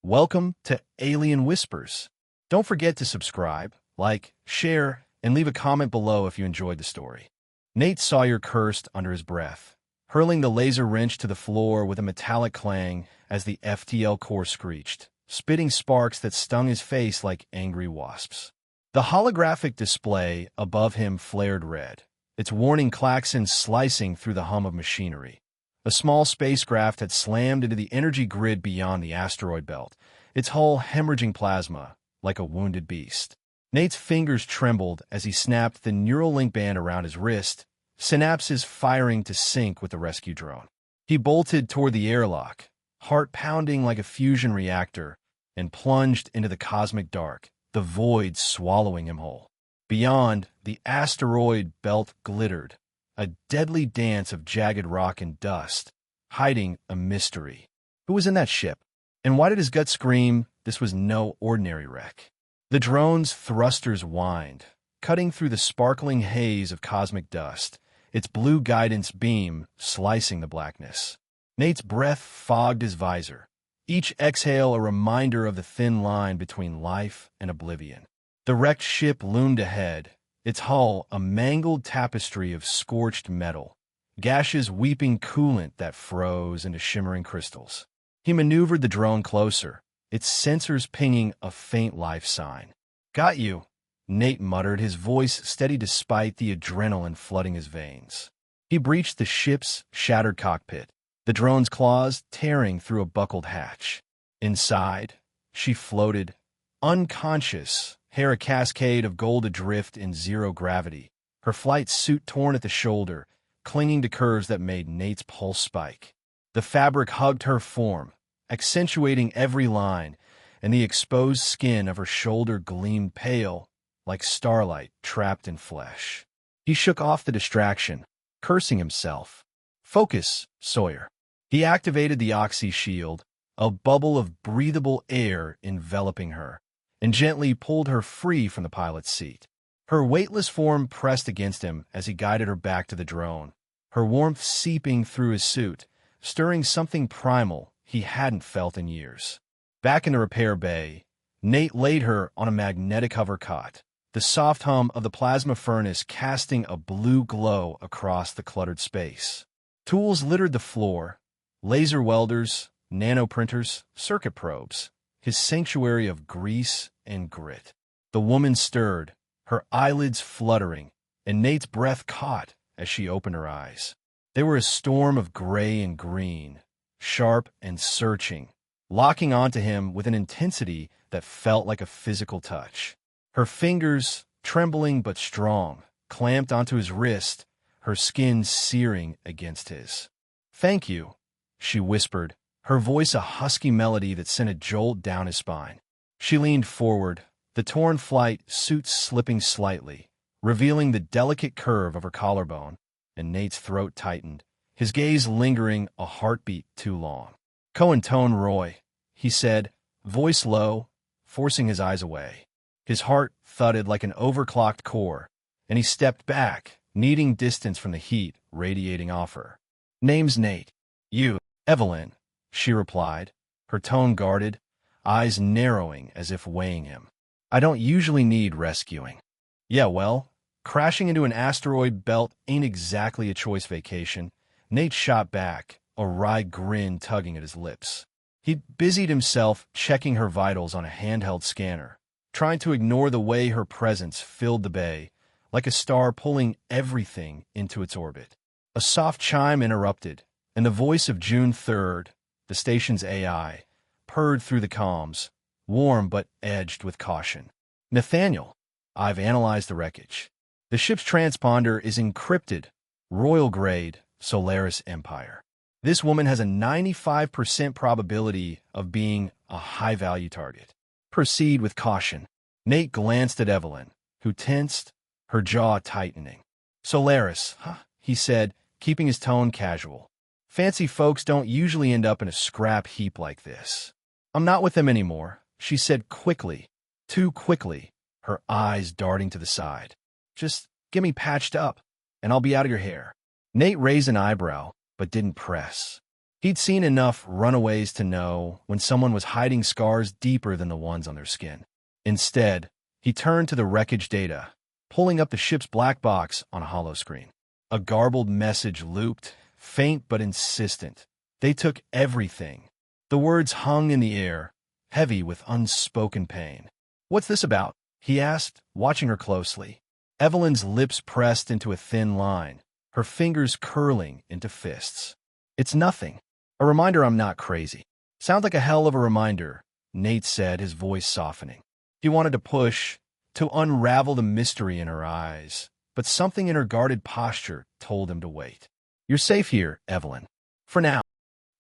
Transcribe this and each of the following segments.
Welcome to Alien Whispers. Don't forget to subscribe, like, share, and leave a comment below if you enjoyed the story. Nate Sawyer cursed under his breath, hurling the laser wrench to the floor with a metallic clang as the FTL core screeched, spitting sparks that stung his face like angry wasps. The holographic display above him flared red, its warning klaxon slicing through the hum of machinery. A small spacecraft had slammed into the energy grid beyond the asteroid belt, its hull hemorrhaging plasma like a wounded beast. Nate's fingers trembled as he snapped the neural link band around his wrist, synapses firing to sync with the rescue drone. He bolted toward the airlock, heart pounding like a fusion reactor, and plunged into the cosmic dark, the void swallowing him whole. Beyond, the asteroid belt glittered, a deadly dance of jagged rock and dust, hiding a mystery. Who was in that ship? And why did his gut scream this was no ordinary wreck? The drone's thrusters whined, cutting through the sparkling haze of cosmic dust, its blue guidance beam slicing the blackness. Nate's breath fogged his visor, each exhale a reminder of the thin line between life and oblivion. The wrecked ship loomed ahead, its hull a mangled tapestry of scorched metal, gashes weeping coolant that froze into shimmering crystals. He maneuvered the drone closer, its sensors pinging a faint life sign. "Got you," Nate muttered, his voice steady despite the adrenaline flooding his veins. He breached the ship's shattered cockpit, the drone's claws tearing through a buckled hatch. Inside, she floated, unconscious, hair a cascade of gold adrift in zero gravity, her flight suit torn at the shoulder, clinging to curves that made Nate's pulse spike. The fabric hugged her form, accentuating every line, and the exposed skin of her shoulder gleamed pale, like starlight trapped in flesh. He shook off the distraction, cursing himself. "Focus, Sawyer." He activated the oxy shield, a bubble of breathable air enveloping her, and gently pulled her free from the pilot's seat. Her weightless form pressed against him as he guided her back to the drone, her warmth seeping through his suit, stirring something primal he hadn't felt in years. Back in the repair bay, Nate laid her on a magnetic hover cot, the soft hum of the plasma furnace casting a blue glow across the cluttered space. Tools littered the floor, laser welders, nanoprinters, circuit probes, his sanctuary of grease and grit. The woman stirred, her eyelids fluttering, and Nate's breath caught as she opened her eyes. They were a storm of gray and green, sharp and searching, locking onto him with an intensity that felt like a physical touch. Her fingers, trembling but strong, clamped onto his wrist, her skin searing against his. "Thank you," she whispered, her voice a husky melody that sent a jolt down his spine. She leaned forward, the torn flight suit slipping slightly, revealing the delicate curve of her collarbone, and Nate's throat tightened, his gaze lingering a heartbeat too long. "Cohen Roy," he said, voice low, forcing his eyes away. His heart thudded like an overclocked core, and he stepped back, needing distance from the heat radiating off her. "Name's Nate." "You, Evelyn," she replied, her tone guarded, eyes narrowing as if weighing him. "I don't usually need rescuing." "Yeah, well, crashing into an asteroid belt ain't exactly a choice vacation." Nate shot back, a wry grin tugging at his lips. He busied himself checking her vitals on a handheld scanner, trying to ignore the way her presence filled the bay, like a star pulling everything into its orbit. A soft chime interrupted, and the voice of June 3rd, the station's AI, purred through the comms, warm but edged with caution. "Nathaniel, I've analyzed the wreckage. The ship's transponder is encrypted, royal grade, Solaris Empire. This woman has a 95% probability of being a high-value target. Proceed with caution." Nate glanced at Evelyn, who tensed, her jaw tightening. "Solaris, huh?" he said, keeping his tone casual. "Fancy folks don't usually end up in a scrap heap like this." "I'm not with them anymore," she said quickly, too quickly, her eyes darting to the side. "Just get me patched up, and I'll be out of your hair." Nate raised an eyebrow, but didn't press. He'd seen enough runaways to know when someone was hiding scars deeper than the ones on their skin. Instead, he turned to the wreckage data, pulling up the ship's black box on a holoscreen. A garbled message looped, faint but insistent. They took everything. The words hung in the air, heavy with unspoken pain. "What's this about?" he asked, watching her closely. Evelyn's lips pressed into a thin line, her fingers curling into fists. "It's nothing. A reminder I'm not crazy." "Sounds like a hell of a reminder," Nate said, his voice softening. He wanted to push, to unravel the mystery in her eyes, but something in her guarded posture told him to wait. "You're safe here, Evelyn. For now."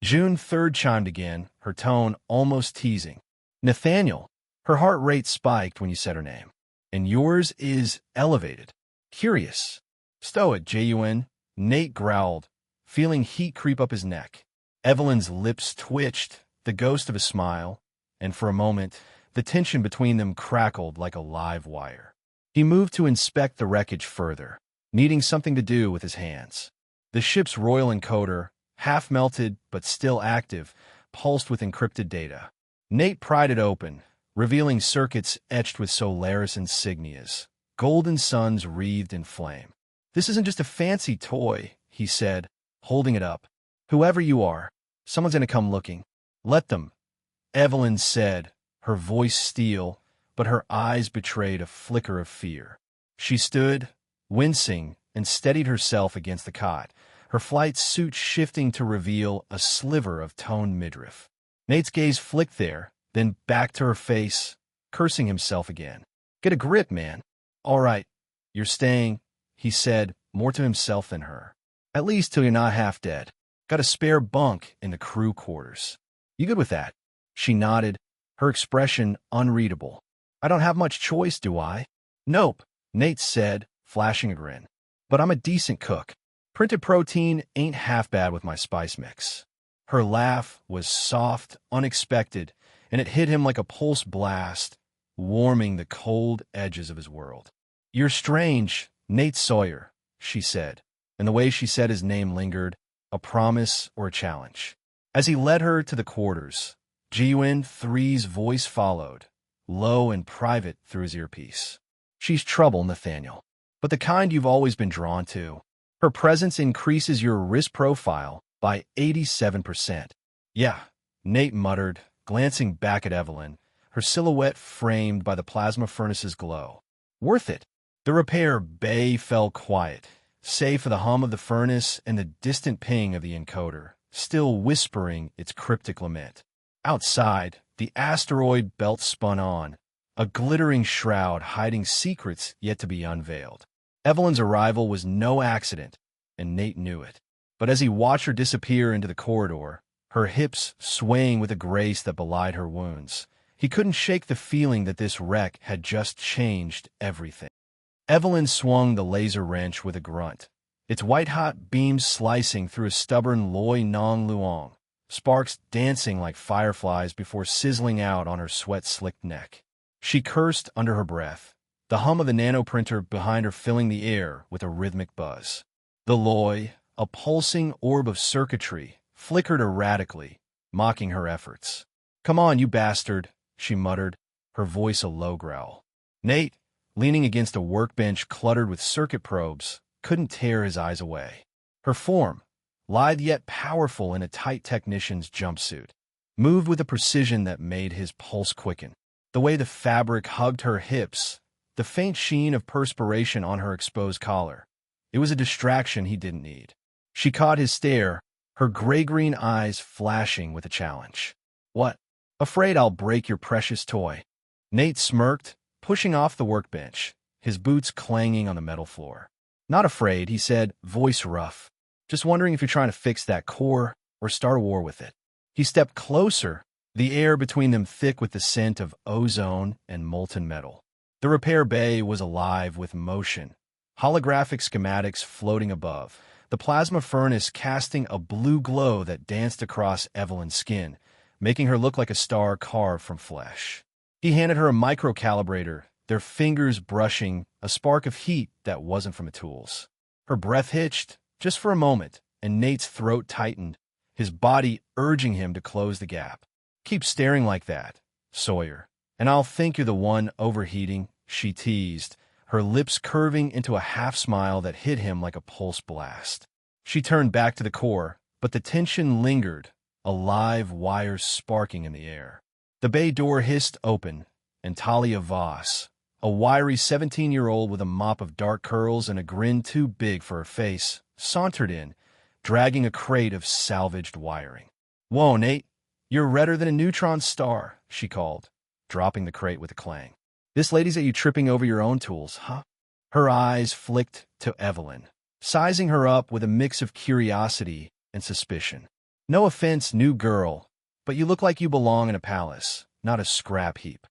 June 3rd chimed again, her tone almost teasing. "Nathaniel." Her heart rate spiked when you said her name. "And yours is elevated." "Curious." "Stow it, Jun," Nate growled, feeling heat creep up his neck. Evelyn's lips twitched, the ghost of a smile, and for a moment, the tension between them crackled like a live wire. He moved to inspect the wreckage further, needing something to do with his hands. The ship's royal encoder, half melted but still active, pulsed with encrypted data. Nate pried it open, revealing circuits etched with Solaris insignias, golden suns wreathed in flame. "This isn't just a fancy toy," he said, holding it up. "Whoever you are, someone's going to come looking. Let them," Evelyn said, her voice steel, but her eyes betrayed a flicker of fear. She stood, wincing, and steadied herself against the cot, her flight suit shifting to reveal a sliver of toned midriff. Nate's gaze flicked there, then back to her face, cursing himself again. "Get a grip, man." "All right, you're staying," he said, more to himself than her. "At least till you're not half dead. Got a spare bunk in the crew quarters. You good with that?" She nodded, her expression unreadable. "I don't have much choice, do I?" "Nope," Nate said, flashing a grin. "But I'm a decent cook. Printed protein ain't half bad with my spice mix." Her laugh was soft, unexpected, and it hit him like a pulse blast, warming the cold edges of his world. "You're strange, Nate Sawyer," she said, and the way she said his name lingered, a promise or a challenge. As he led her to the quarters, Gun-3's voice followed, low and private through his earpiece. "She's trouble, Nathaniel, but the kind you've always been drawn to. Her presence increases your risk profile by 87%. "Yeah," Nate muttered, glancing back at Evelyn, her silhouette framed by the plasma furnace's glow. "Worth it." The repair bay fell quiet, save for the hum of the furnace and the distant ping of the encoder, still whispering its cryptic lament. Outside, the asteroid belt spun on, a glittering shroud hiding secrets yet to be unveiled. Evelyn's arrival was no accident, and Nate knew it. But as he watched her disappear into the corridor, her hips swaying with a grace that belied her wounds, he couldn't shake the feeling that this wreck had just changed everything. Evelyn swung the laser wrench with a grunt, its white-hot beams slicing through a stubborn Loi Nong Luong, sparks dancing like fireflies before sizzling out on her sweat-slicked neck. She cursed under her breath, the hum of the nanoprinter behind her filling the air with a rhythmic buzz. The Loi, a pulsing orb of circuitry, flickered erratically, mocking her efforts. "Come on, you bastard," she muttered, her voice a low growl. Nate, leaning against a workbench cluttered with circuit probes, couldn't tear his eyes away. Her form, lithe yet powerful in a tight technician's jumpsuit, moved with a precision that made his pulse quicken. The way the fabric hugged her hips, the faint sheen of perspiration on her exposed collar. It was a distraction he didn't need. She caught his stare, her gray-green eyes flashing with a challenge. "What? Afraid I'll break your precious toy?" Nate smirked, pushing off the workbench, his boots clanging on the metal floor. "Not afraid," he said, voice rough. "Just wondering if you're trying to fix that core or start a war with it." He stepped closer, the air between them thick with the scent of ozone and molten metal. The repair bay was alive with motion, holographic schematics floating above, the plasma furnace casting a blue glow that danced across Evelyn's skin, making her look like a star carved from flesh. He handed her a microcalibrator, their fingers brushing a spark of heat that wasn't from the tools. Her breath hitched, just for a moment, and Nate's throat tightened, his body urging him to close the gap. "Keep staring like that, Sawyer, and I'll think you're the one overheating," she teased, her lips curving into a half-smile that hit him like a pulse blast. She turned back to the core, but the tension lingered, a live wire sparking in the air. The bay door hissed open, and Talia Voss, a wiry 17-year-old with a mop of dark curls and a grin too big for her face, sauntered in, dragging a crate of salvaged wiring. "Whoa, Nate, you're redder than a neutron star," she called, dropping the crate with a clang. "This lady's at you tripping over your own tools, huh?" Her eyes flicked to Evelyn, sizing her up with a mix of curiosity and suspicion. "No offense, new girl, but you look like you belong in a palace, not a scrap heap."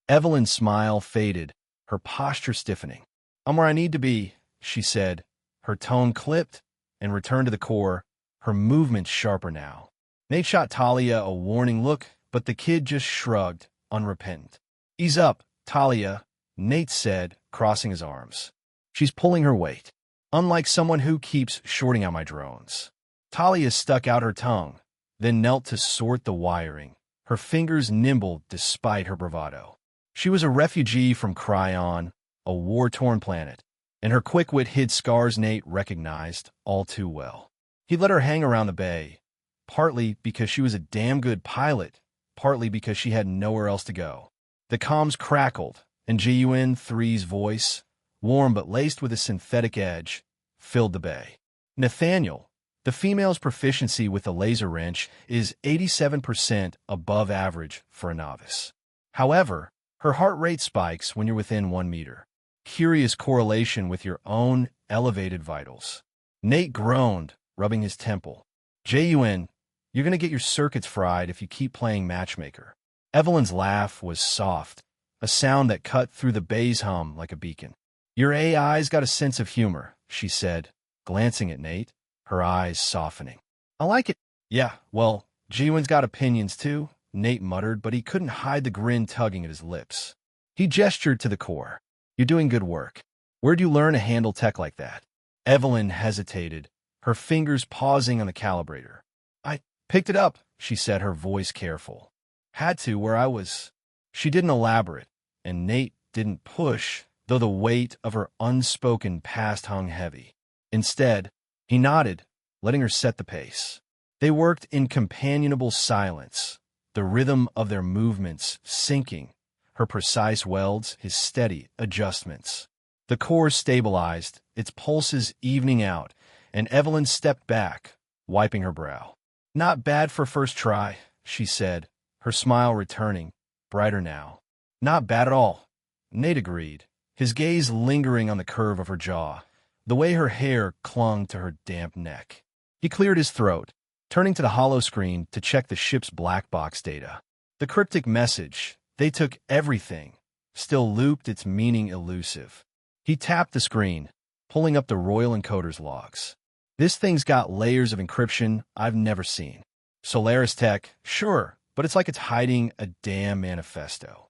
Evelyn's smile faded, her posture stiffening. "I'm where I need to be," she said, her tone clipped, and returned to the core, her movements sharper now. Nate shot Talia a warning look, but the kid just shrugged, unrepentant. "Ease up, Talia," Nate said, crossing his arms. "She's pulling her weight. Unlike someone who keeps shorting out my drones." Talia stuck out her tongue, then knelt to sort the wiring, her fingers nimble despite her bravado. She was a refugee from Cryon, a war-torn planet, and her quick wit hid scars Nate recognized all too well. He let her hang around the bay, partly because she was a damn good pilot, partly because she had nowhere else to go. The comms crackled, and GUN-3's voice, warm but laced with a synthetic edge, filled the bay. "Nathaniel, the female's proficiency with the laser wrench is 87% above average for a novice. However, her heart rate spikes when you're within 1 meter. Curious correlation with your own elevated vitals." Nate groaned, rubbing his temple. "JUN, you're going to get your circuits fried if you keep playing matchmaker." Evelyn's laugh was soft, a sound that cut through the bay's hum like a beacon. "Your AI's got a sense of humor," she said, glancing at Nate, her eyes softening. "I like it." "Yeah, well, JUN's got opinions too," Nate muttered, but he couldn't hide the grin tugging at his lips. He gestured to the core. "You're doing good work. Where'd you learn to handle tech like that?" Evelyn hesitated, her fingers pausing on the calibrator. "I picked it up," she said, her voice careful. "Had to where I was." She didn't elaborate, and Nate didn't push, though the weight of her unspoken past hung heavy. Instead, he nodded, letting her set the pace. They worked in companionable silence, the rhythm of their movements syncing, her precise welds, his steady adjustments. The core stabilized, its pulses evening out, and Evelyn stepped back, wiping her brow. "Not bad for first try," she said, her smile returning, brighter now. "Not bad at all," Nate agreed, his gaze lingering on the curve of her jaw, the way her hair clung to her damp neck. He cleared his throat, turning to the hollow screen to check the ship's black box data. The cryptic message, "They took everything," still looped, its meaning elusive. He tapped the screen, pulling up the Royal Encoder's logs. "This thing's got layers of encryption I've never seen. Solaris tech, sure, but it's like it's hiding a damn manifesto."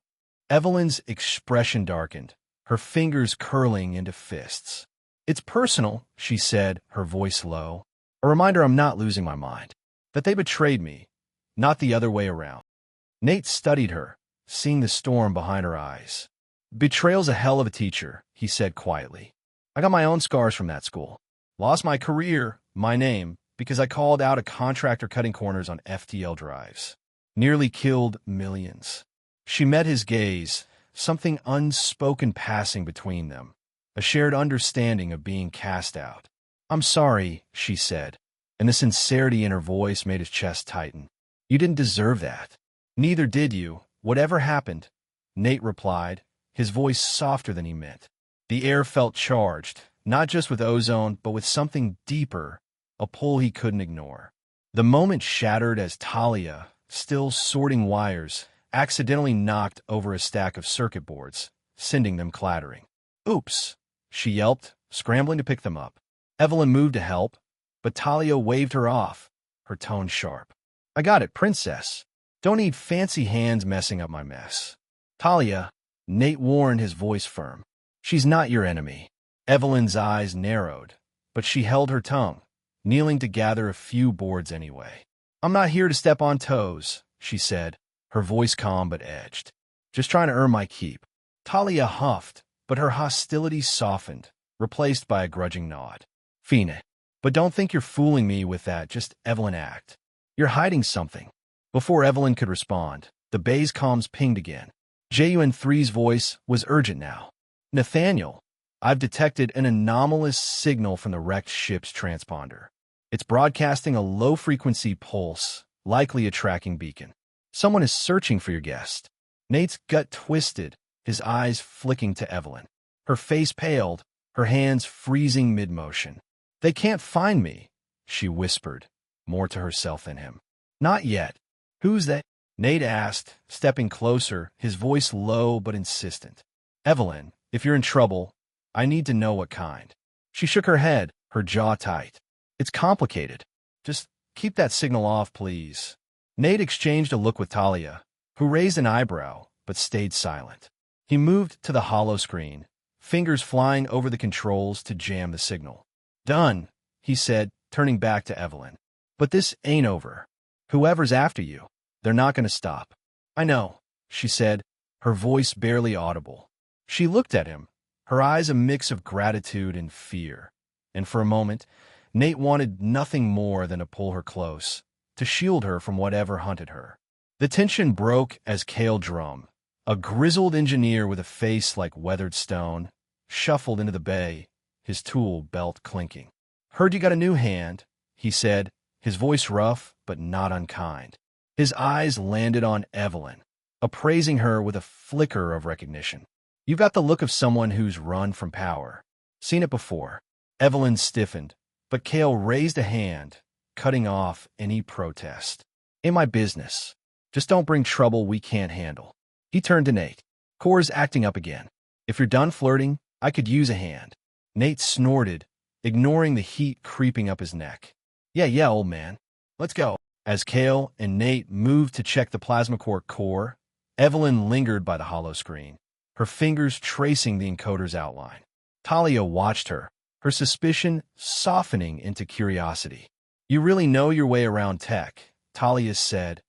Evelyn's expression darkened, her fingers curling into fists. "It's personal," she said, her voice low. "A reminder I'm not losing my mind. That they betrayed me, not the other way around." Nate studied her, seeing the storm behind her eyes. "Betrayal's a hell of a teacher," he said quietly. "I got my own scars from that school. Lost my career, my name, because I called out a contractor cutting corners on FTL drives. Nearly killed millions." She met his gaze, something unspoken passing between them, a shared understanding of being cast out. "I'm sorry," she said, and the sincerity in her voice made his chest tighten. "You didn't deserve that." "Neither did you, whatever happened," Nate replied, his voice softer than he meant. The air felt charged, not just with ozone, but with something deeper, a pull he couldn't ignore. The moment shattered as Talia, still sorting wires, accidentally knocked over a stack of circuit boards, sending them clattering. "Oops," she yelped, scrambling to pick them up. Evelyn moved to help, but Talia waved her off, her tone sharp. "I got it, princess. Don't need fancy hands messing up my mess." "Talia," Nate warned, his voice firm. "She's not your enemy." Evelyn's eyes narrowed, but she held her tongue, kneeling to gather a few boards anyway. I'm not here to step on toes, she said, her voice calm but edged. Just trying to earn my keep. Talia huffed, but her hostility softened, replaced by a grudging nod. Fina, but don't think you're fooling me with that just Evelyn act. You're hiding something. Before Evelyn could respond, the bay's comms pinged again. JUN3's voice was urgent now. Nathaniel, I've detected an anomalous signal from the wrecked ship's transponder. It's broadcasting a low-frequency pulse, likely a tracking beacon. Someone is searching for your guest. Nate's gut twisted, his eyes flicking to Evelyn. Her face paled, her hands freezing mid-motion. They can't find me, she whispered, more to herself than him. Not yet. Who's that? Nate asked, stepping closer, his voice low but insistent. Evelyn, if you're in trouble, I need to know what kind. She shook her head, her jaw tight. It's complicated. Just keep that signal off, please. Nate exchanged a look with Talia, who raised an eyebrow but stayed silent. He moved to the hollow screen, fingers flying over the controls to jam the signal. Done, he said, turning back to Evelyn. But this ain't over. Whoever's after you, they're not going to stop. I know, she said, her voice barely audible. She looked at him, her eyes a mix of gratitude and fear. And for a moment, Nate wanted nothing more than to pull her close, to shield her from whatever hunted her. The tension broke as Cale Drum, a grizzled engineer with a face like weathered stone, shuffled into the bay, his tool belt clinking. Heard you got a new hand, he said, his voice rough but not unkind. His eyes landed on Evelyn, appraising her with a flicker of recognition. You've got the look of someone who's run from power. Seen it before. Evelyn stiffened, but Cale raised a hand, cutting off any protest. Ain't my business. Just don't bring trouble we can't handle. He turned to Nate. Core's acting up again. If you're done flirting, I could use a hand. Nate snorted, ignoring the heat creeping up his neck. Yeah, old man. Let's go. As Cale and Nate moved to check the plasma core, Evelyn lingered by the hollow screen, her fingers tracing the encoder's outline. Talia watched her, her suspicion softening into curiosity. You really know your way around tech, Talia said,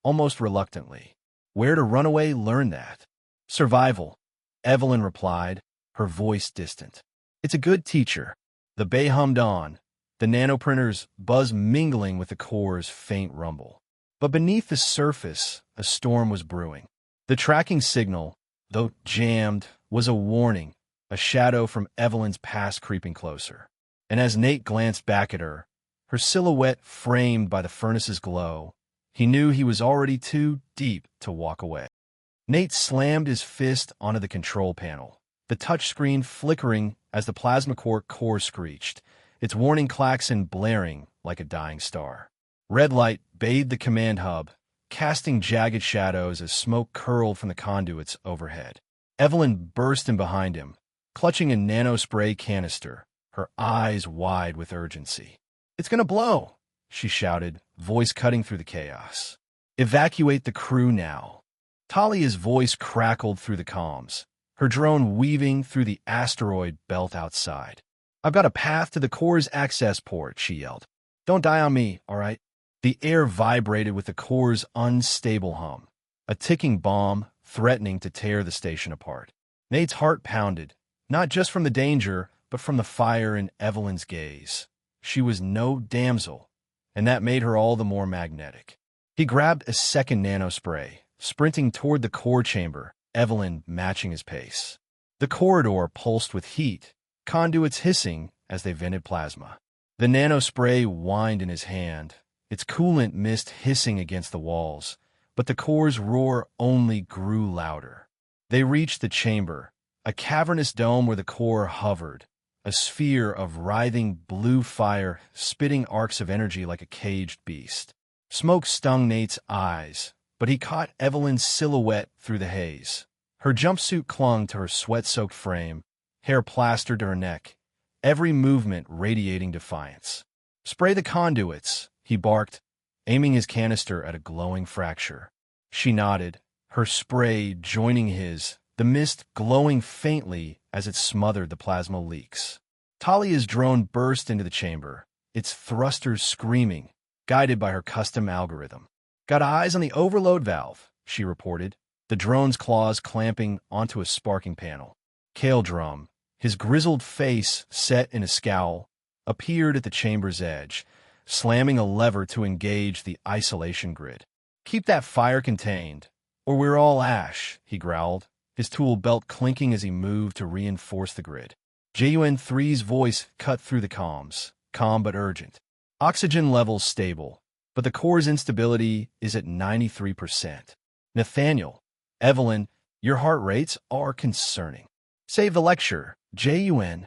almost reluctantly. Where to runaway learn that? Survival, Evelyn replied, her voice distant. It's a good teacher. The bay hummed on, the nanoprinter's buzz mingling with the core's faint rumble. But beneath the surface, a storm was brewing. The tracking signal, though jammed, was a warning, a shadow from Evelyn's past creeping closer. And as Nate glanced back at her, her silhouette framed by the furnace's glow, he knew he was already too deep to walk away. Nate slammed his fist onto the control panel, the touchscreen flickering as the plasma core screeched, its warning klaxon blaring like a dying star. Red light bathed the command hub, casting jagged shadows as smoke curled from the conduits overhead. Evelyn burst in behind him, clutching a nanospray canister, her eyes wide with urgency. It's gonna blow, she shouted, voice cutting through the chaos. Evacuate the crew now. Talia's voice crackled through the comms, her drone weaving through the asteroid belt outside. I've got a path to the core's access port, she yelled. Don't die on me, all right? The air vibrated with the core's unstable hum, a ticking bomb threatening to tear the station apart. Nate's heart pounded, not just from the danger, but from the fire in Evelyn's gaze. She was no damsel, and that made her all the more magnetic. He grabbed a second nanospray, sprinting toward the core chamber, Evelyn matching his pace. The corridor pulsed with heat, conduits hissing as they vented plasma. The nanospray whined in his hand, its coolant mist hissing against the walls, but the core's roar only grew louder. They reached the chamber, a cavernous dome where the core hovered, a sphere of writhing blue fire spitting arcs of energy like a caged beast. Smoke stung Nate's eyes, but he caught Evelyn's silhouette through the haze. Her jumpsuit clung to her sweat-soaked frame, hair plastered to her neck, every movement radiating defiance. Spray the conduits, he barked, aiming his canister at a glowing fracture. She nodded, her spray joining his, the mist glowing faintly as it smothered the plasma leaks. Talia's drone burst into the chamber, its thrusters screaming. guided by her custom algorithm. Got eyes on the overload valve, she reported, the drone's claws clamping onto a sparking panel. Kale Drum, his grizzled face set in a scowl, appeared at the chamber's edge, slamming a lever to engage the isolation grid. Keep that fire contained, or we're all ash, he growled, his tool belt clinking as he moved to reinforce the grid. JUN-3's voice cut through the comms, calm but urgent. Oxygen levels stable, but the core's instability is at 93%. Nathaniel, Evelyn, your heart rates are concerning. Save the lecture, JUN.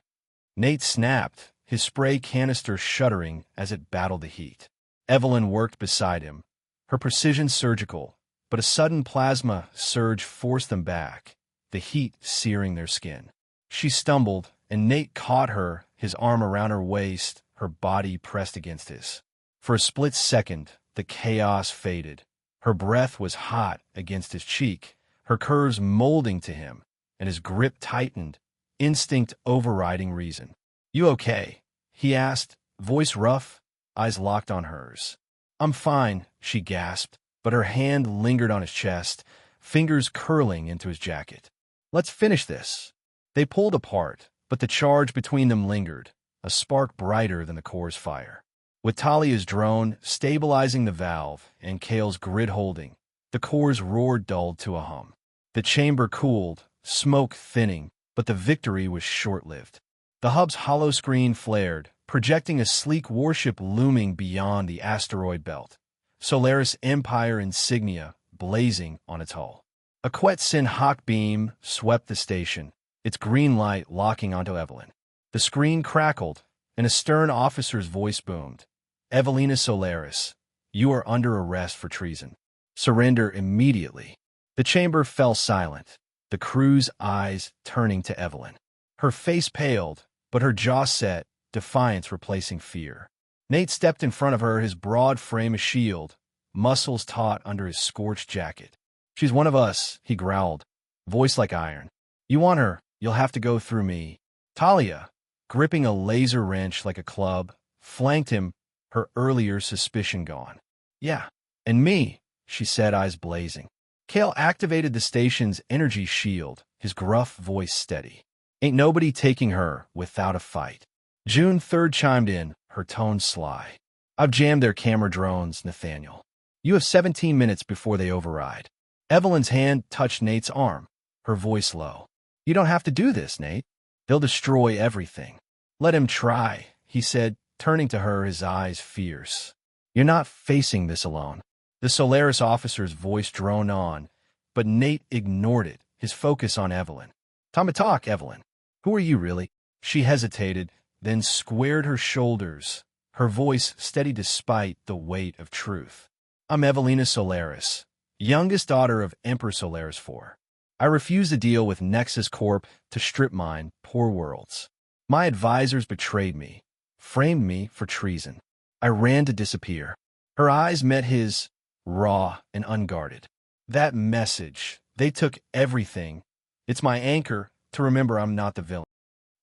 Nate snapped, his spray canister shuddering as it battled the heat. Evelyn worked beside him, her precision surgical, but a sudden plasma surge forced them back, the heat searing their skin. She stumbled, and Nate caught her, his arm around her waist, her body pressed against his. For a split second, the chaos faded. Her breath was hot against his cheek, her curves molding to him, and his grip tightened, instinct overriding reason. You okay? He asked, voice rough, eyes locked on hers. I'm fine, she gasped, but her hand lingered on his chest, fingers curling into his jacket. Let's finish this. They pulled apart, but the charge between them lingered, a spark brighter than the core's fire. With Talia's drone stabilizing the valve and Kale's grid holding, the core's roar dulled to a hum. The chamber cooled, smoke thinning, but the victory was short-lived. The hub's hollow screen flared, projecting a sleek warship looming beyond the asteroid belt, Solaris Empire insignia blazing on its hull. A Quetzin Hawk beam swept the station, its green light locking onto Evelyn. The screen crackled, and a stern officer's voice boomed. Evelina Solaris, you are under arrest for treason. Surrender immediately. The chamber fell silent, the crew's eyes turning to Evelyn. Her face paled, but her jaw set, defiance replacing fear. Nate stepped in front of her, his broad frame a shield, muscles taut under his scorched jacket. She's one of us, he growled, voice like iron. You want her, you'll have to go through me. Talia, gripping a laser wrench like a club, flanked him, her earlier suspicion gone. Yeah, and me, she said, eyes blazing. Kale activated the station's energy shield, his gruff voice steady. Ain't nobody taking her without a fight. June 3rd chimed in, her tone sly. I've jammed their camera drones, Nathaniel. You have 17 minutes before they override. Evelyn's hand touched Nate's arm, her voice low. You don't have to do this, Nate. They'll destroy everything. Let him try, he said, turning to her, his eyes fierce. You're not facing this alone. The Solaris officer's voice droned on, but Nate ignored it, his focus on Evelyn. Time to talk, Evelyn. Who are you really? She hesitated, then squared her shoulders, her voice steady despite the weight of truth. I'm Evelina Solaris, youngest daughter of Emperor Solaris IV. I refused a deal with Nexus Corp to strip mine, poor worlds. My advisors betrayed me, framed me for treason. I ran to disappear. Her eyes met his, raw and unguarded. That message, they took everything. It's my anchor to remember I'm not the villain.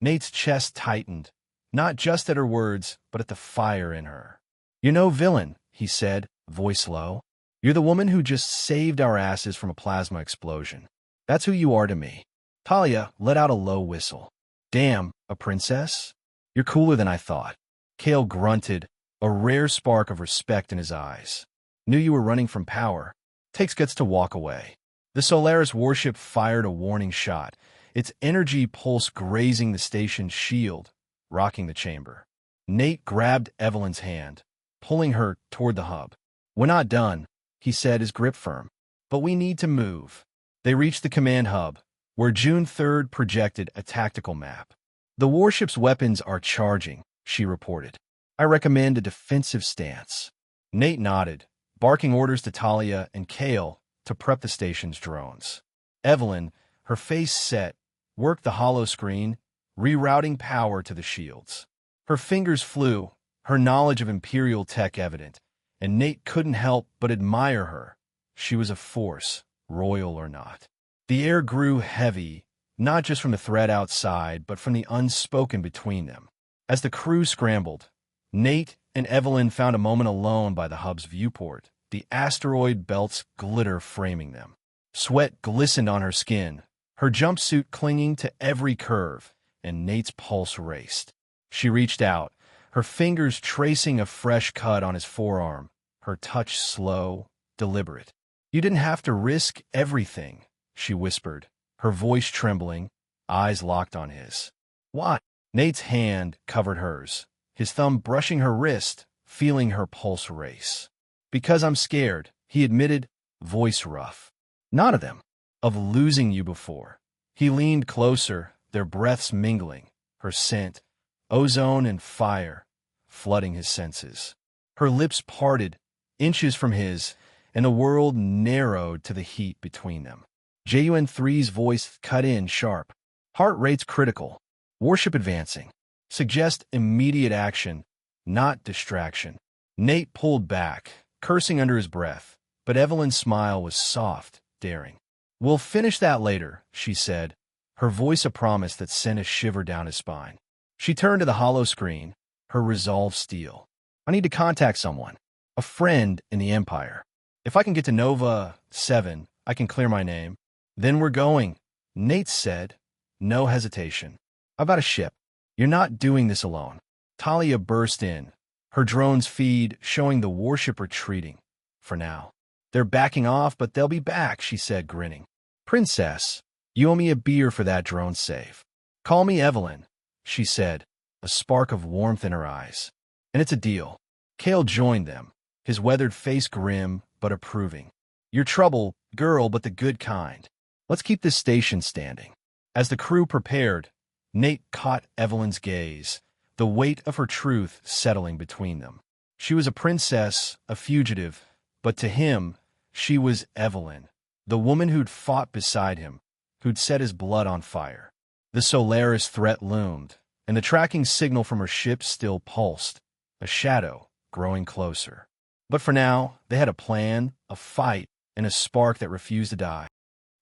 Nate's chest tightened, not just at her words, but at the fire in her. You're no villain, he said, voice low. You're the woman who just saved our asses from a plasma explosion. That's who you are to me. Talia let out a low whistle. Damn, a princess? You're cooler than I thought. Kale grunted, a rare spark of respect in his eyes. Knew you were running from power. Takes guts to walk away. The Solaris warship fired a warning shot, its energy pulse grazing the station's shield, rocking the chamber. Nate grabbed Evelyn's hand, pulling her toward the hub. We're not done, he said, his grip firm. But we need to move. They reached the command hub, where June 3rd projected a tactical map. The warship's weapons are charging, she reported. I recommend a defensive stance. Nate nodded, barking orders to Talia and Kale to prep the station's drones. Evelyn, her face set, worked the hollow screen, rerouting power to the shields. Her fingers flew, her knowledge of Imperial tech evident, and Nate couldn't help but admire her. She was a force, royal or not. The air grew heavy, not just from the threat outside, but from the unspoken between them. As the crew scrambled, Nate and Evelyn found a moment alone by the hub's viewport, the asteroid belt's glitter framing them. Sweat glistened on her skin, her jumpsuit clinging to every curve, and Nate's pulse raced. She reached out, her fingers tracing a fresh cut on his forearm, her touch slow, deliberate. "You didn't have to risk everything," she whispered, her voice trembling, eyes locked on his. "Why?" Nate's hand covered hers, his thumb brushing her wrist, feeling her pulse race. "Because I'm scared," he admitted, voice rough. "Not of them. Of losing you before." He leaned closer, their breaths mingling, her scent, ozone and fire, flooding his senses. Her lips parted, inches from his, and the world narrowed to the heat between them. JUN3's voice cut in sharp. "Heart rate's critical. Warship advancing. Suggest immediate action, not distraction." Nate pulled back, cursing under his breath, but Evelyn's smile was soft, daring. "We'll finish that later," she said, her voice a promise that sent a shiver down his spine. She turned to the hollow screen, her resolve steel. "I need to contact someone. A friend in the Empire. If I can get to Nova 7, I can clear my name." "Then we're going," Nate said, no hesitation. "I've got a ship. You're not doing this alone." Talia burst in, her drone's feed showing the warship retreating. "For now. They're backing off, but they'll be back," she said, grinning. "Princess, you owe me a beer for that drone save." "Call me Evelyn," she said, a spark of warmth in her eyes. "And it's a deal." Kale joined them, his weathered face grim but approving. "You're trouble, girl, but the good kind. Let's keep this station standing." As the crew prepared, Nate caught Evelyn's gaze, the weight of her truth settling between them. She was a princess, a fugitive, but to him, she was Evelyn, the woman who'd fought beside him, who'd set his blood on fire. The Solaris threat loomed, and the tracking signal from her ship still pulsed, a shadow growing closer. But for now, they had a plan, a fight, and a spark that refused to die.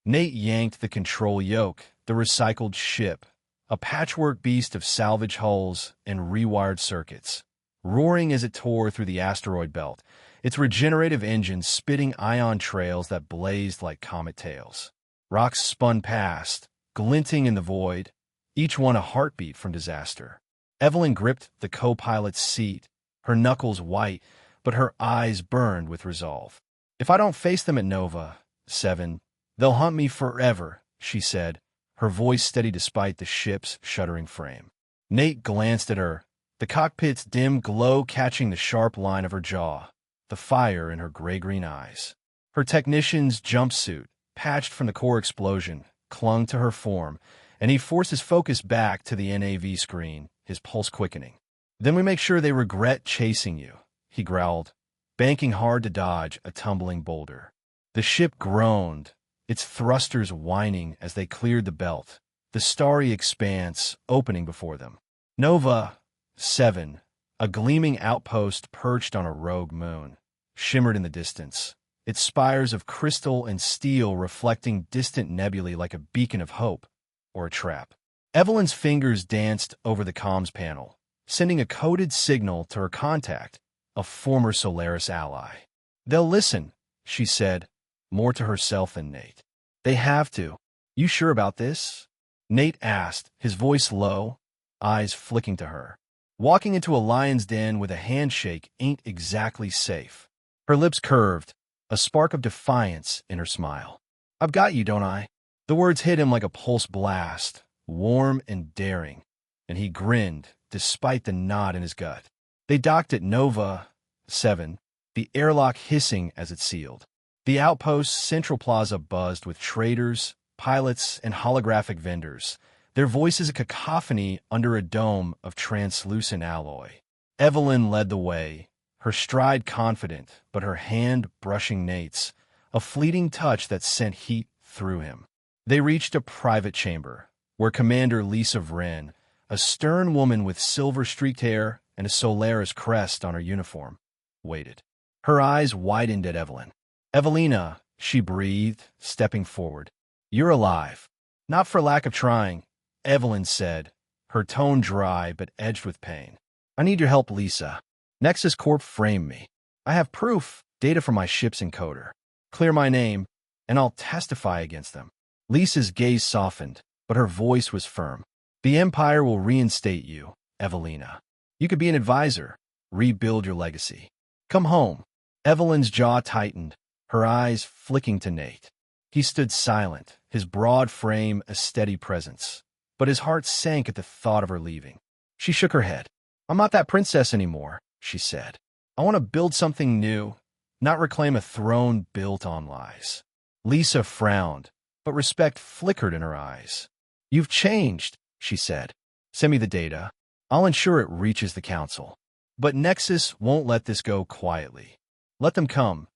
Nate yanked the control yoke, the recycled ship, a patchwork beast of salvage hulls and rewired circuits, roaring as it tore through the asteroid belt, its regenerative engines spitting ion trails that blazed like comet tails. Rocks spun past, glinting in the void, each one a heartbeat from disaster. Evelyn gripped the co-pilot's seat, her knuckles white, but her eyes burned with resolve. "If I don't face them at Nova 7, they'll hunt me forever," she said, her voice steady despite the ship's shuddering frame. Nate glanced at her, the cockpit's dim glow catching the sharp line of her jaw, the fire in her gray-green eyes. Her technician's jumpsuit, patched from the core explosion, clung to her form, and he forced his focus back to the NAV screen, his pulse quickening. "Then we make sure they regret chasing you," he growled, banking hard to dodge a tumbling boulder. The ship groaned, its thrusters whining as they cleared the belt, the starry expanse opening before them. Nova 7, a gleaming outpost perched on a rogue moon, shimmered in the distance, its spires of crystal and steel reflecting distant nebulae like a beacon of hope or a trap. Evelyn's fingers danced over the comms panel, sending a coded signal to her contact, a former Solaris ally. "They'll listen," she said, more to herself than Nate. "They have to." "You sure about this?" Nate asked, his voice low, eyes flicking to her. "Walking into a lion's den with a handshake ain't exactly safe." Her lips curved, a spark of defiance in her smile. "I've got you, don't I?" The words hit him like a pulse blast, warm and daring, and he grinned despite the knot in his gut. They docked at Nova 7, the airlock hissing as it sealed. The outpost's central plaza buzzed with traders, pilots, and holographic vendors, their voices a cacophony under a dome of translucent alloy. Evelyn led the way, her stride confident, but her hand brushing Nate's, a fleeting touch that sent heat through him. They reached a private chamber, where Commander Lisa Wren, a stern woman with silver-streaked hair and a Solaris crest on her uniform, waited. Her eyes widened at Evelyn. "Evelina," she breathed, stepping forward. "You're alive." "Not for lack of trying," Evelyn said, her tone dry but edged with pain. "I need your help, Lisa." Nexus Corp framed me. I have proof, data from my ship's encoder. Clear my name, and I'll testify against them. Lisa's gaze softened, but her voice was firm. The Empire will reinstate you, Evelina. You could be an advisor, rebuild your legacy. Come home. Evelyn's jaw tightened, her eyes flicking to Nate. He stood silent, his broad frame a steady presence, but his heart sank at the thought of her leaving. She shook her head. I'm not that princess anymore, she said. I want to build something new, not reclaim a throne built on lies. Lisa frowned, but respect flickered in her eyes. You've changed, she said. Send me the data. I'll ensure it reaches the council. But Nexus won't let this go quietly. Let them come,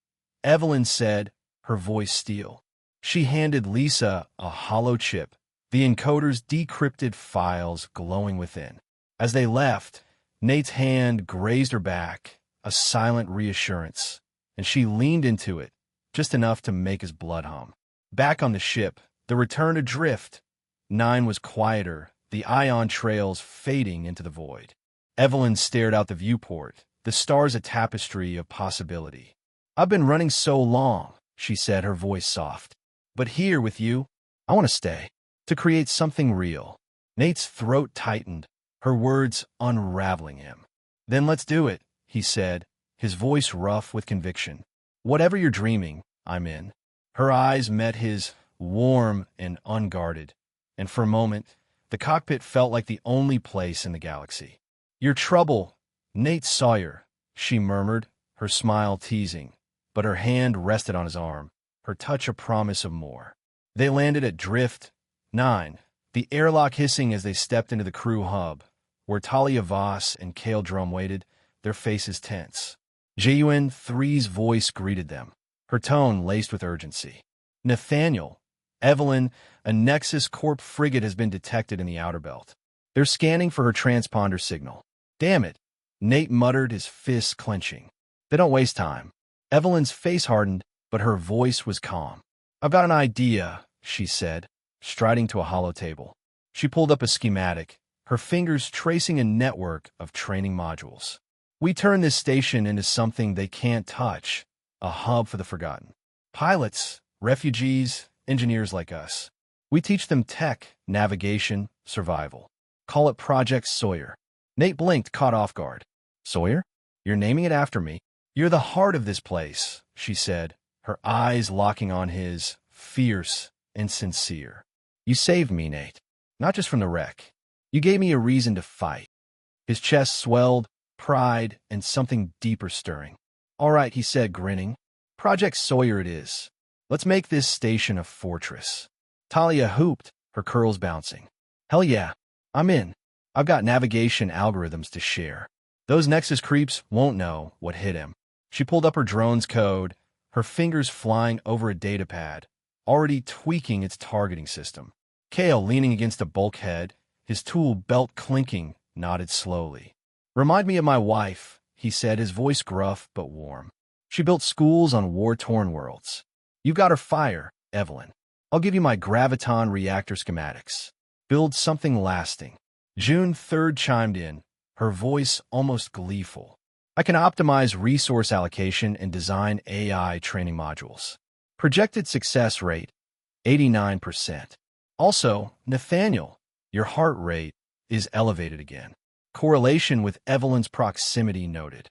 Evelyn said, her voice steel. She handed Lisa a hollow chip, the encoder's decrypted files glowing within. As they left, Nate's hand grazed her back, a silent reassurance, and she leaned into it, just enough to make his blood hum. Back on the ship, the return adrift, 9 was quieter, the ion trails fading into the void. Evelyn stared out the viewport, the stars a tapestry of possibility. I've been running so long, she said, her voice soft. But here with you, I want to stay, to create something real. Nate's throat tightened, her words unraveling him. Then let's do it, he said, his voice rough with conviction. Whatever you're dreaming, I'm in. Her eyes met his, warm and unguarded, and for a moment, the cockpit felt like the only place in the galaxy. Your trouble, Nate Sawyer, she murmured, her smile teasing, but her hand rested on his arm, her touch a promise of more. They landed at Drift 9, the airlock hissing as they stepped into the crew hub, where Talia Voss and Kale Drum waited, their faces tense. JUN 3's voice greeted them, her tone laced with urgency. Nathaniel, Evelyn, a Nexus Corp frigate has been detected in the outer belt. They're scanning for her transponder signal. Damn it, Nate muttered, his fists clenching. They don't waste time. Evelyn's face hardened, but her voice was calm. I've got an idea, she said, striding to a hollow table. She pulled up a schematic, her fingers tracing a network of training modules. We turn this station into something they can't touch, a hub for the forgotten. Pilots, refugees, engineers like us. We teach them tech, navigation, survival. Call it Project Sawyer. Nate blinked, caught off guard. Sawyer? You're naming it after me. You're the heart of this place, she said, her eyes locking on his, fierce and sincere. You saved me, Nate. Not just from the wreck. You gave me a reason to fight. His chest swelled, pride and something deeper stirring. All right, he said, grinning. Project Sawyer it is. Let's make this station a fortress. Talia hooped, her curls bouncing. Hell yeah, I'm in. I've got navigation algorithms to share. Those Nexus creeps won't know what hit him. She pulled up her drone's code, her fingers flying over a datapad, already tweaking its targeting system. Kale, leaning against a bulkhead, his tool belt clinking, nodded slowly. Remind me of my wife, he said, his voice gruff but warm. She built schools on war-torn worlds. You've got her fire, Evelyn. I'll give you my graviton reactor schematics. Build something lasting. June 3rd chimed in, her voice almost gleeful. I can optimize resource allocation and design AI training modules. Projected success rate, 89%. Also, Nathaniel, your heart rate is elevated again. Correlation with Evelyn's proximity noted.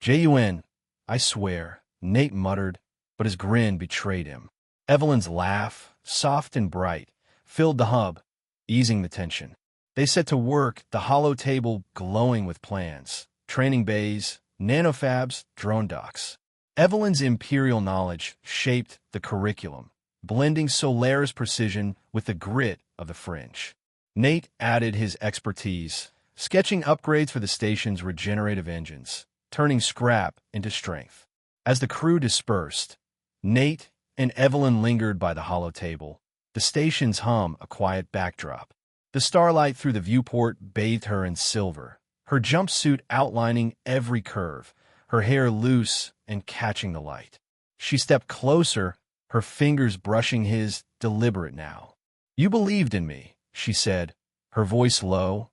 JUN, I swear, Nate muttered, but his grin betrayed him. Evelyn's laugh, soft and bright, filled the hub, easing the tension. They set to work, the hollow table glowing with plans, training bays, nanofabs, drone docks. Evelyn's imperial knowledge shaped the curriculum, blending Solaris precision with the grit of the fringe. Nate added his expertise, sketching upgrades for the station's regenerative engines, turning scrap into strength. As the crew dispersed, Nate and Evelyn lingered by the hollow table, the station's hum a quiet backdrop. The starlight through the viewport bathed her in silver, her jumpsuit outlining every curve, her hair loose and catching the light. She stepped closer, her fingers brushing his, deliberate now. You believed in me, she said, her voice low,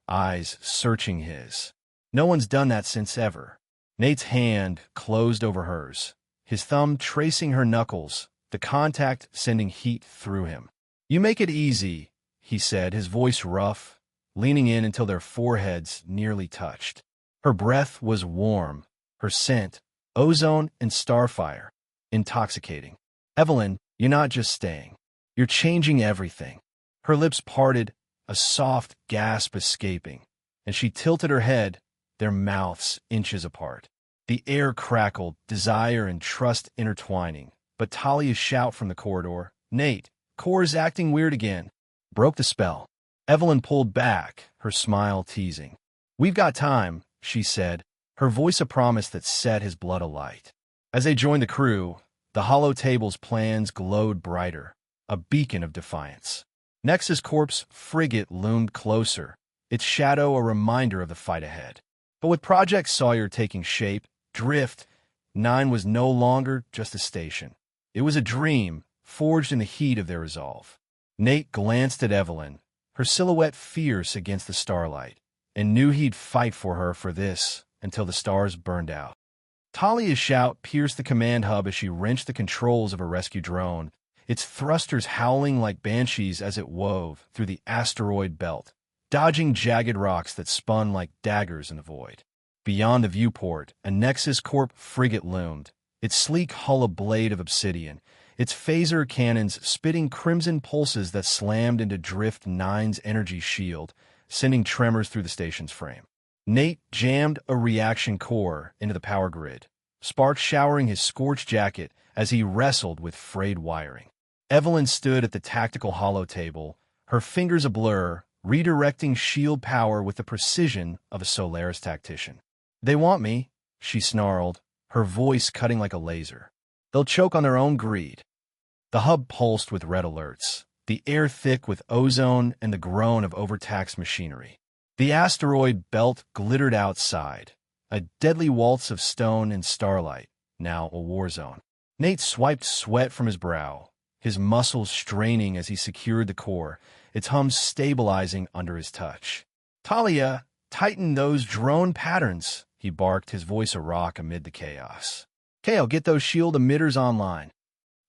eyes searching his. No one's done that since ever. Nate's hand closed over hers, his thumb tracing her knuckles, the contact sending heat through him. "You make it easy," he said, his voice rough, leaning in until their foreheads nearly touched. Her breath was warm, her scent, ozone and starfire, intoxicating. "Evelyn, you're not just staying. You're changing everything." Her lips parted, a soft gasp escaping, and she tilted her head, their mouths inches apart. The air crackled, desire and trust intertwining, but Talia's shout from the corridor, "Nate, Core's acting weird again," broke the spell. Evelyn pulled back, her smile teasing. "We've got time," she said, her voice a promise that set his blood alight. As they joined the crew, the hollow table's plans glowed brighter, a beacon of defiance. Nexus Corp's frigate loomed closer, its shadow a reminder of the fight ahead. But with Project Sawyer taking shape, Drift 9 was no longer just a station. It was a dream, forged in the heat of their resolve. Nate glanced at Evelyn, her silhouette fierce against the starlight, and knew he'd fight for her for this until the stars burned out. Talia's shout pierced the command hub as she wrenched the controls of a rescue drone, its thrusters howling like banshees as it wove through the asteroid belt, dodging jagged rocks that spun like daggers in the void. Beyond the viewport, a Nexus Corp frigate loomed, its sleek hull a blade of obsidian, its phaser cannons spitting crimson pulses that slammed into Drift 9's energy shield, sending tremors through the station's frame. Nate jammed a reaction core into the power grid, sparks showering his scorched jacket as he wrestled with frayed wiring. Evelyn stood at the tactical hollow table, her fingers a blur, redirecting shield power with the precision of a Solaris tactician. "They want me," she snarled, her voice cutting like a laser. "They'll choke on their own greed." The hub pulsed with red alerts, the air thick with ozone and the groan of overtaxed machinery. The asteroid belt glittered outside, a deadly waltz of stone and starlight, now a war zone. Nate swiped sweat from his brow, his muscles straining as he secured the core, its hum stabilizing under his touch. "Talia, tighten those drone patterns," he barked, his voice a rock amid the chaos. "Kale, get those shield emitters online."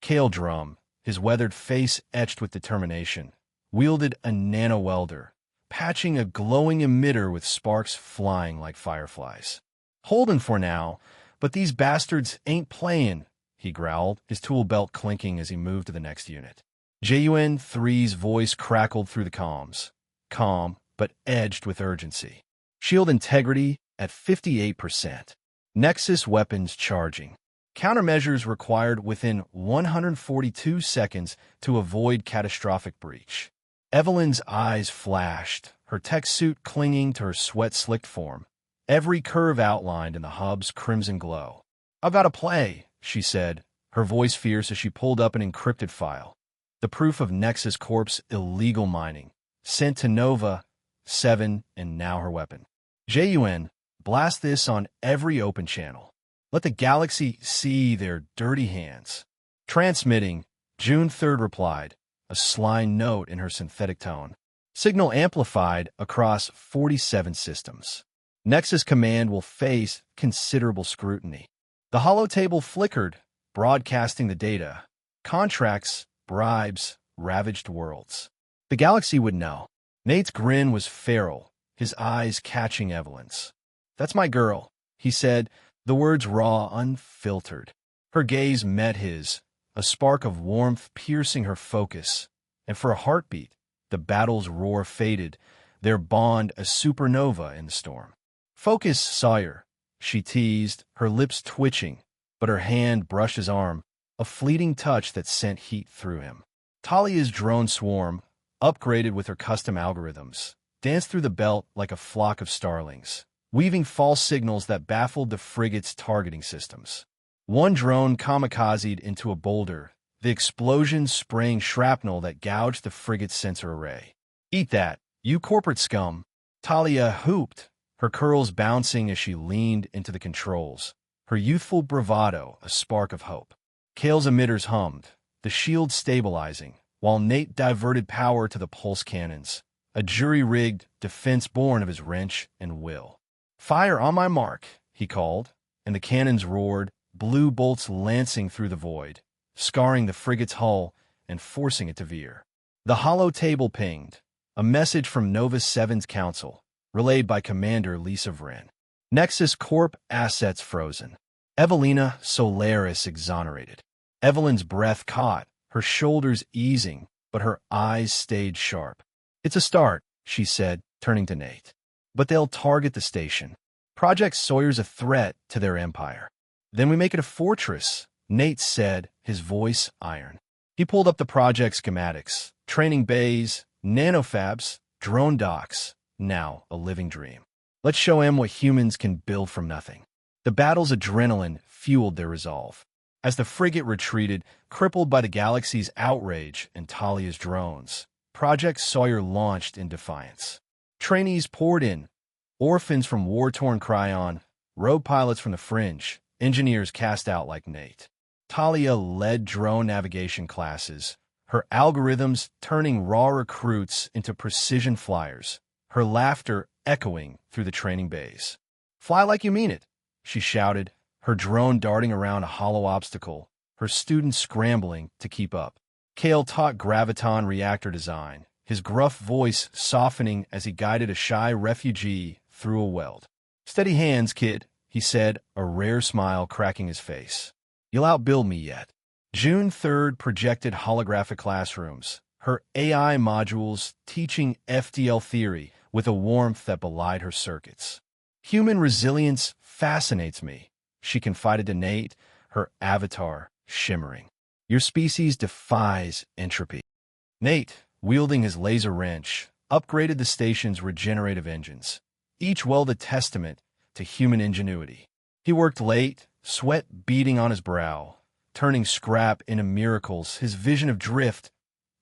Kale Drum, his weathered face etched with determination, wielded a nano-welder, patching a glowing emitter with sparks flying like fireflies. "Holding for now, but these bastards ain't playing," he growled, his tool belt clinking as he moved to the next unit. JUN-3's voice crackled through the comms, calm but edged with urgency. "Shield integrity at 58%. Nexus weapons charging. Countermeasures required within 142 seconds to avoid catastrophic breach." Evelyn's eyes flashed, her tech suit clinging to her sweat-slicked form, every curve outlined in the hub's crimson glow. "I've got to play," she said, her voice fierce as she pulled up an encrypted file. The proof of Nexus Corp's illegal mining, sent to Nova 7 and now her weapon. "JUN, blast this on every open channel. Let the galaxy see their dirty hands." Transmitting, June 3rd replied, a sly note in her synthetic tone. Signal amplified across 47 systems. Nexus Command will face considerable scrutiny. The holotable flickered, broadcasting the data. Contracts, bribes, ravaged worlds. The galaxy would know. Nate's grin was feral, his eyes catching Evelyn's. "That's my girl," he said, the words raw, unfiltered. Her gaze met his, a spark of warmth piercing her focus, and for a heartbeat, the battle's roar faded, their bond a supernova in the storm. "Focus, Sawyer," she teased, her lips twitching, but her hand brushed his arm, a fleeting touch that sent heat through him. Talia's drone swarm, upgraded with her custom algorithms, danced through the belt like a flock of starlings, weaving false signals that baffled the frigate's targeting systems. One drone kamikazed into a boulder, the explosion spraying shrapnel that gouged the frigate's sensor array. "Eat that, you corporate scum," Talia hooped, her curls bouncing as she leaned into the controls, her youthful bravado a spark of hope. Kale's emitters hummed, the shield stabilizing, while Nate diverted power to the pulse cannons, a jury-rigged defense born of his wrench and will. "Fire on my mark," he called, and the cannons roared, blue bolts lancing through the void, scarring the frigate's hull and forcing it to veer. The hollow table pinged, a message from Nova 7's council, relayed by Commander Lisa Vrin. Nexus Corp assets frozen. Evelina Solaris exonerated. Evelyn's breath caught, her shoulders easing, but her eyes stayed sharp. "It's a start," she said, turning to Nate. "But they'll target the station. Project Sawyer's a threat to their empire." "Then we make it a fortress," Nate said, his voice iron. He pulled up the project schematics, training bays, nanofabs, drone docks, now a living dream. "Let's show him what humans can build from nothing." The battle's adrenaline fueled their resolve. As the frigate retreated, crippled by the galaxy's outrage and Talia's drones, Project Sawyer launched in defiance. Trainees poured in, orphans from war-torn Cryon, rogue pilots from the fringe, engineers cast out like Nate. Talia led drone navigation classes, her algorithms turning raw recruits into precision flyers, her laughter echoing through the training bays. "Fly like you mean it," she shouted, her drone darting around a hollow obstacle, her students scrambling to keep up. Kale taught graviton reactor design, his gruff voice softening as he guided a shy refugee through a weld. "Steady hands, kid," he said, a rare smile cracking his face. "You'll outbuild me yet." June 3rd projected holographic classrooms, her AI modules teaching FDL theory with a warmth that belied her circuits. "Human resilience fascinates me," she confided to Nate, her avatar shimmering. "Your species defies entropy." Nate, wielding his laser wrench, upgraded the station's regenerative engines, each weld a testament to human ingenuity. He worked late, sweat beading on his brow, turning scrap into miracles, his vision of Drift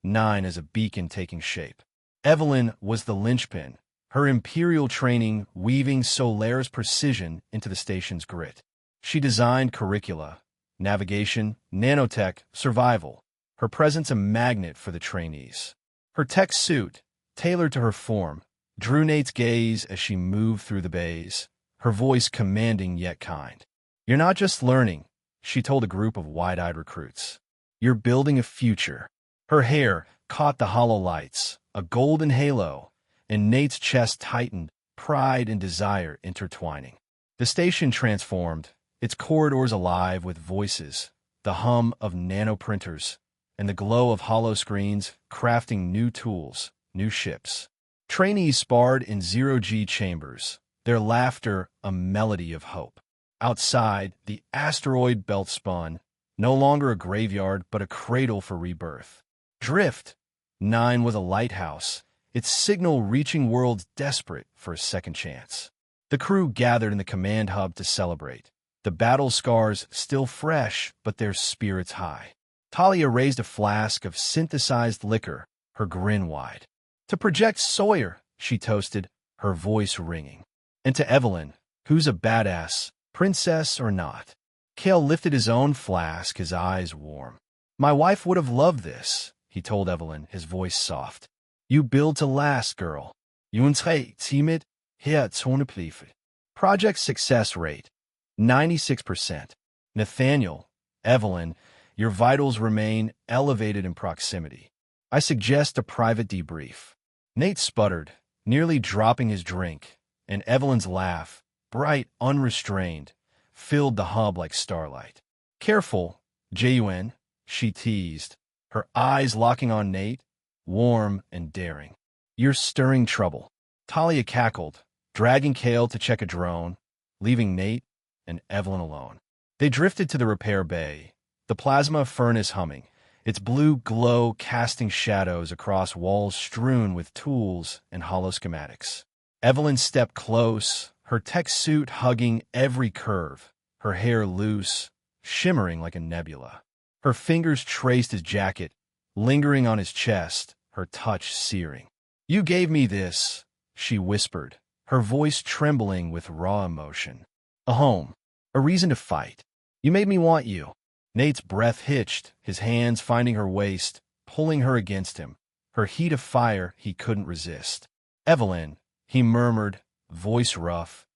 9 as a beacon taking shape. Evelyn was the linchpin, her imperial training weaving Solaris precision into the station's grit. She designed curricula, navigation, nanotech, survival, her presence a magnet for the trainees. Her tech suit, tailored to her form, drew Nate's gaze as she moved through the bays, her voice commanding yet kind. "You're not just learning," she told a group of wide-eyed recruits. "You're building a future." Her hair caught the hollow lights, a golden halo, and Nate's chest tightened, pride and desire intertwining. The station transformed, its corridors alive with voices, the hum of nanoprinters, and the glow of hollow screens crafting new tools, new ships. Trainees sparred in zero-G chambers, their laughter a melody of hope. Outside, the asteroid belt spun, no longer a graveyard but a cradle for rebirth. Drift 9 was a lighthouse, its signal reaching worlds desperate for a second chance. The crew gathered in the command hub to celebrate, the battle scars still fresh but their spirits high. Talia raised a flask of synthesized liquor, her grin wide. "To Project Sawyer," she toasted, her voice ringing. And to Evelyn, who's a badass, princess or not. Kale lifted his own flask, his eyes warm. "My wife would have loved this," he told Evelyn, his voice soft. "You build to last, girl. You unsere timid, herzonepliefe." Project success rate, 96%. Nathaniel, Evelyn, your vitals remain elevated in proximity. I suggest a private debrief. Nate sputtered, nearly dropping his drink, and Evelyn's laugh, bright, unrestrained, filled the hub like starlight. "Careful, Jun," she teased, her eyes locking on Nate, warm and daring. "You're stirring trouble." Talia cackled, dragging Kale to check a drone, leaving Nate and Evelyn alone. They drifted to the repair bay, the plasma furnace humming, its blue glow casting shadows across walls strewn with tools and hollow schematics. Evelyn stepped close, her tech suit hugging every curve, her hair loose, shimmering like a nebula. Her fingers traced his jacket, lingering on his chest, her touch searing. "You gave me this," she whispered, her voice trembling with raw emotion. "A home, a reason to fight. You made me want you." Nate's breath hitched, his hands finding her waist, pulling her against him, her heat of fire he couldn't resist. "Evelyn," he murmured, voice rough,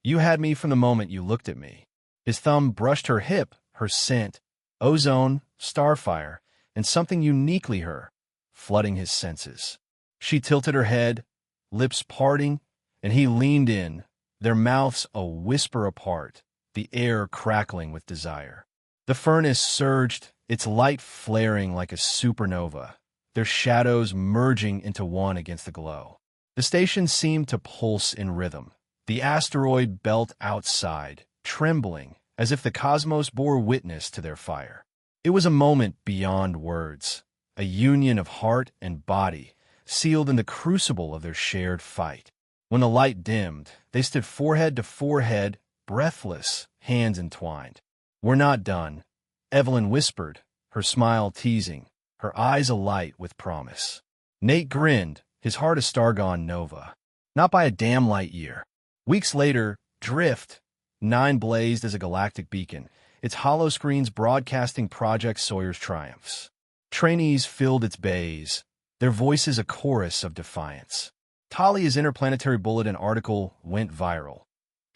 You had me from the moment you looked at me. His thumb brushed her hip, her scent, ozone, starfire, and something uniquely her, flooding his senses. She tilted her head, lips parting, and he leaned in, their mouths a whisper apart, the air crackling with desire. The furnace surged, its light flaring like a supernova, their shadows merging into one against the glow. The station seemed to pulse in rhythm, the asteroid belt outside, trembling, as if the cosmos bore witness to their fire. It was a moment beyond words, a union of heart and body, sealed in the crucible of their shared fight. When the light dimmed, they stood forehead to forehead, breathless, hands entwined. "We're not done," Evelyn whispered, her smile teasing, her eyes alight with promise. Nate grinned, his heart a star-gone nova. Not by a damn light year. Weeks later, Drift 9 blazed as a galactic beacon, its hollow screens broadcasting Project Sawyer's triumphs. Trainees filled its bays, their voices a chorus of defiance. Talia's interplanetary bulletin article went viral.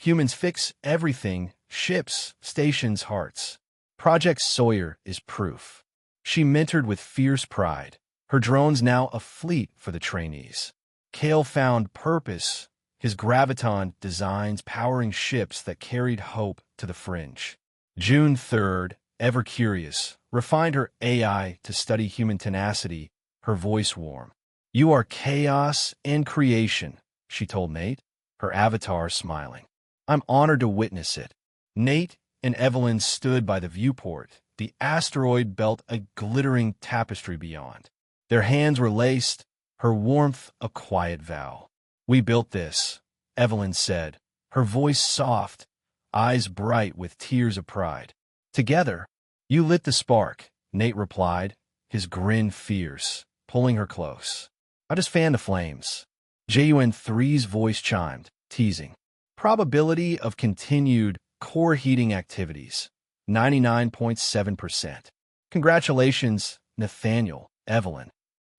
Humans fix everything, ships, stations, hearts. Project Sawyer is proof. She mentored with fierce pride, her drones now a fleet for the trainees. Kale found purpose, his graviton designs powering ships that carried hope to the fringe. June 3rd, ever curious, refined her AI to study human tenacity, her voice warm. "You are chaos and creation," she told Nate, her avatar smiling. "I'm honored to witness it." Nate and Evelyn stood by the viewport, the asteroid belt a glittering tapestry beyond. Their hands were laced, her warmth a quiet vow. "We built this," Evelyn said, her voice soft, eyes bright with tears of pride. "Together." "You lit the spark," Nate replied, his grin fierce, pulling her close. "I just fanned the flames." JUN3's voice chimed, teasing. Probability of continued core heating activities, 99.7%. "Congratulations, Nathaniel, Evelyn."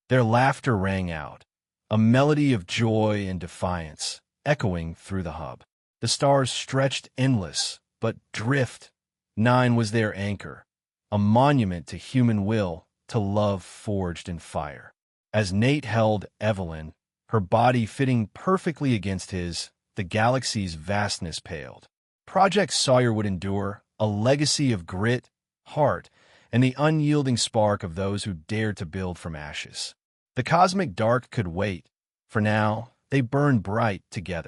Their laughter rang out, a melody of joy and defiance, echoing through the hub. The stars stretched endless, but Drift 9 was their anchor, a monument to human will, to love forged in fire. As Nate held Evelyn, her body fitting perfectly against his, the galaxy's vastness paled. Project Sawyer would endure, a legacy of grit, heart, and the unyielding spark of those who dared to build from ashes. The cosmic dark could wait. For now, they burned bright together.